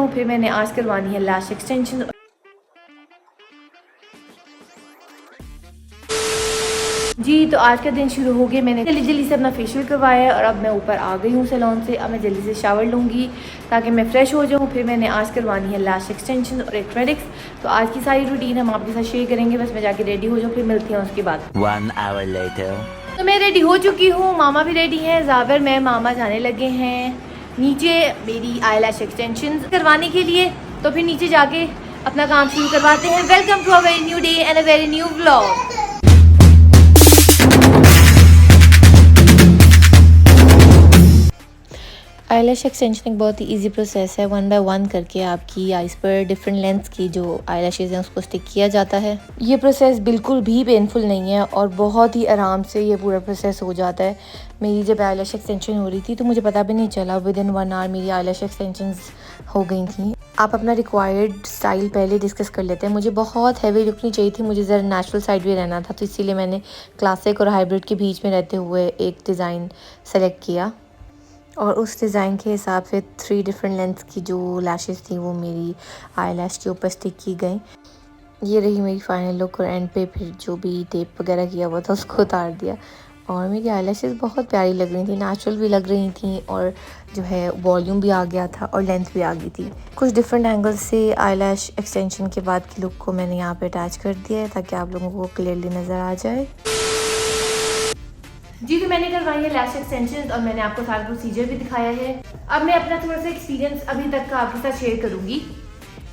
फिर मैंने आज करवानी है लैश एक्सटेंशन। जी तो आज का दिन शुरू हो गया। मैंने जल्दी जल्दी से अपना फेशियल करवाया है और अब मैं ऊपर आ गई हूँ सैलून से। अब मैं जल्दी से शावर लूँगी ताकि मैं फ्रेश हो जाऊँ। फिर मैंने आज करवानी है लैश एक्सटेंशन और एक्रेडिक्स। तो आज की सारी रूटीन हम आपके साथ शेयर करेंगे। बस मैं जाके रेडी हो जाऊँ, फिर मिलती हैं उसके बाद। 1 hour later. तो मैं रेडी हो चुकी हूँ, मामा भी रेडी हैं। जाविर मैं मामा जाने लगे हैं नीचे मेरी आई लैश एक्सटेंशन करवाने के लिए। तो फिर नीचे जाके अपना काम शुरू करवाते हैं। Welcome to a very new day and a very new vlog. Eyelash extension एक बहुत ही इजी प्रोसेस है। 1 बाय 1 करके आपकी आइज़ पर डिफरेंट लेंथ्स की जो आईलैशेज़ हैं उसको स्टिक किया जाता है। ये प्रोसेस बिल्कुल भी पेनफुल नहीं है और बहुत ही आराम से ये पूरा प्रोसेस हो जाता है। मेरी जब आईलैश एक्सटेंशन हो रही थी तो मुझे पता भी नहीं चला, विदिन 1 आवर मेरी आईलैश एक्सटेंशंस हो गई थी। आप अपना रिक्वायर्ड स्टाइल पहले डिस्कस कर लेते हैं। मुझे बहुत हैवी लुक नहीं चाहिए थी, मुझे ज़रा नेचुरल साइड भी रहना था, तो इसीलिए मैंने क्लासिक और हाइब्रिड के बीच में रहते हुए एक डिज़ाइन सेलेक्ट किया और उस डिज़ाइन के हिसाब से 3 डिफरेंट लेंथ्स की जो लैशेस थी वो मेरी आई लैश के ऊपर स्टिक की गई। ये रही मेरी फाइनल लुक और एंड पे फिर जो भी टेप वगैरह किया हुआ था उसको उतार दिया और मेरी आई लैशेस बहुत प्यारी लग रही थी, नेचुरल भी लग रही थी और जो है वॉल्यूम भी आ गया था और लेंथ भी आ गई थी। कुछ डिफरेंट एंगल से आई लैश एक्सटेंशन के बाद की लुक को मैंने यहाँ पे अटैच कर दिया है ताकि आप लोगों को क्लियरली नज़र आ जाए। जी तो मैंने करवाई है लैश एक्सटेंशन और मैंने आपको सारा प्रोसीजर भी दिखाया है। अब मैं अपना थोड़ा सा एक्सपीरियंस अभी तक का आपके साथ शेयर करूंगी।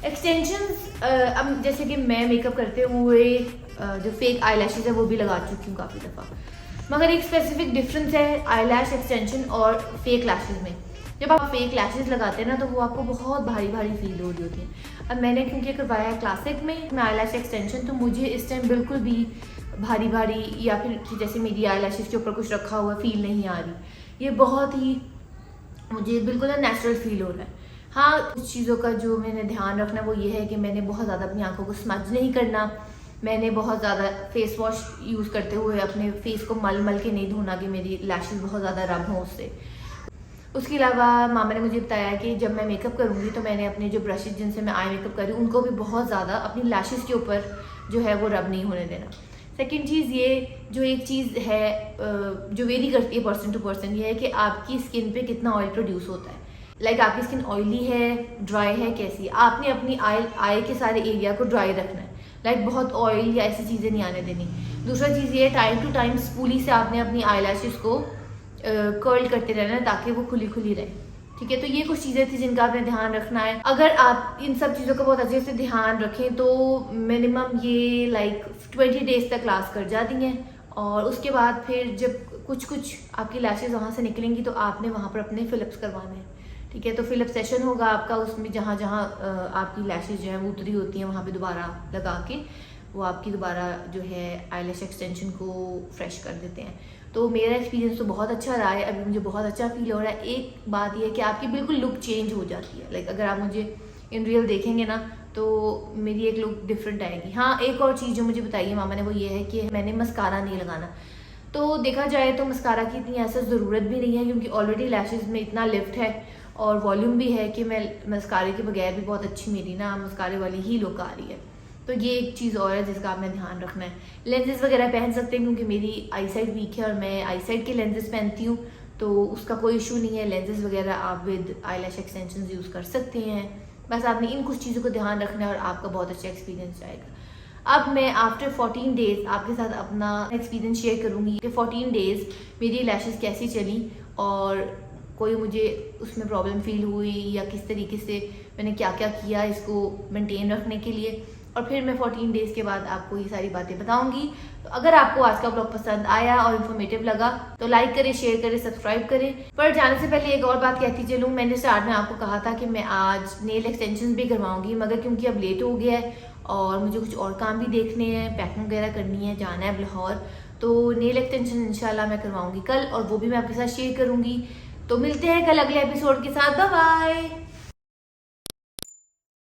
एक्सटेंशंस अब जैसे कि मैं मेकअप करते हुए जो फेक आई लैशेज है वो भी लगा चुकी हूँ काफ़ी दफ़ा, मगर एक स्पेसिफिक डिफरेंस है आई लैश एक्सटेंशन और फेक लैशेज में। जब आप फेक लैशेज लगाते हैं ना तो वो आपको बहुत भारी भारी फील हो रही होती है। अब मैंने क्योंकि करवाया है क्लासिक में आई लैश एक्सटेंशन, तो मुझे इस टाइम बिल्कुल भी भारी भारी या फिर कि जैसे मेरी आई लैशेज के ऊपर कुछ रखा हुआ फील नहीं आ रही। ये बहुत ही मुझे बिल्कुल नेचुरल फील हो रहा है। हाँ, कुछ चीज़ों का जो मैंने ध्यान रखना वो ये है कि मैंने बहुत ज़्यादा अपनी आंखों को स्मज नहीं करना। मैंने बहुत ज़्यादा फेस वॉश यूज़ करते हुए अपने फेस को मल मल के नहीं धोना कि मेरी लैशेज बहुत ज़्यादा रब हों उससे। उसके अलावा मामा ने मुझे बताया कि जब मैं मेकअप करूँगी तो मैंने अपने जो ब्रशेज जिनसे मैं आई मेकअप करी उनको भी बहुत ज़्यादा अपनी लैशेज के ऊपर जो है वो रब नहीं होने देना। सेकेंड चीज़ ये जो एक चीज़ है जो वेरी करती है पर्सन टू पर्सन, ये है कि आपकी स्किन पे कितना ऑयल प्रोड्यूस होता है। लाइक आपकी स्किन ऑयली है, ड्राई है, कैसी है। आपने अपनी आई के सारे एरिया को ड्राई रखना है। लाइक बहुत ऑयल या ऐसी चीज़ें नहीं आने देनी। दूसरा चीज़ ये टाइम टू टाइम स्पूली से आपने अपनी आई लैशेज को कर्ल करते रहना है ताकि वो खुली खुली रहे। ठीक है, तो ये कुछ चीज़ें थी जिनका आपने ध्यान रखना है। अगर आप इन सब चीज़ों का बहुत अच्छे से ध्यान रखें तो मिनिमम ये लाइक 20 डेज तक लास्ट कर जाती हैं और उसके बाद फिर जब कुछ कुछ आपकी लैशेज वहाँ से निकलेंगी तो आपने वहाँ पर अपने फिलिप्स करवाने हैं। ठीक है, तो फिलिप सेशन होगा आपका, उसमें जहाँ जहाँ आपकी लैशेज जो है वो उतरी होती हैं वहाँ पे दोबारा लगा के वो आपकी दोबारा जो है आईलैश एक्सटेंशन को फ्रेश कर देते हैं। तो मेरा एक्सपीरियंस तो बहुत अच्छा रहा है, अभी मुझे बहुत अच्छा फील हो रहा है। एक बात यह है कि आपकी बिल्कुल लुक चेंज हो जाती है। लाइक अगर आप मुझे इन रियल देखेंगे ना तो मेरी एक लुक डिफरेंट आएगी। हाँ, एक और चीज़ जो मुझे बताई है मामा ने वो ये है कि मैंने मस्कारा नहीं लगाना। तो देखा जाए तो मस्कारा की इतनी ऐसा ज़रूरत भी नहीं है क्योंकि ऑलरेडी लैशेज़ में इतना लिफ्ट है और वॉल्यूम भी है कि मैं मस्कारे के बगैर भी बहुत अच्छी मेरी ना मस्कारे वाली ही लुक आ रही है। तो ये एक चीज़ और है जिसका आपने ध्यान रखना है। लेंसेज वगैरह पहन सकते हैं क्योंकि मेरी आई साइड वीक है और मैं आई साइड के लेंसेज पहनती हूँ, तो उसका कोई इशू नहीं है। लेंसेज वगैरह आप with I lash extension use कर सकते हैं। बस आपने इन कुछ चीज़ों को ध्यान रखना है और आपका बहुत अच्छा एक्सपीरियंस जाएगा। अब मैं आफ्टर 14 डेज़ आपके साथ अपना एक्सपीरियंस शेयर करूँगी कि 14 डेज़ मेरी लैशेज़ कैसी चली और कोई मुझे उसमें प्रॉब्लम फील हुई या किस तरीके से मैंने क्या क्या किया इसको मेंटेन रखने के लिए। और फिर मैं 14 डेज़ के बाद आपको ये सारी बातें बताऊंगी। तो अगर आपको आज का ब्लॉग पसंद आया और इन्फॉर्मेटिव लगा तो लाइक करें, शेयर करें, सब्सक्राइब करें। पर जाने से पहले एक और बात कहती चलूँ, मैंने स्टार्ट में आपको कहा था कि मैं आज नेल एक्सटेंशन भी करवाऊंगी, मगर क्योंकि अब लेट हो गया है और मुझे कुछ और काम भी देखने हैं, पैकिंग वगैरह करनी है, जाना है लाहौर, तो नेल एक्सटेंशन इंशाल्लाह मैं करवाऊंगी कल और वो भी मैं आपके साथ शेयर करूँगी। तो मिलते हैं कल अगले एपिसोड के साथ। Bye bye.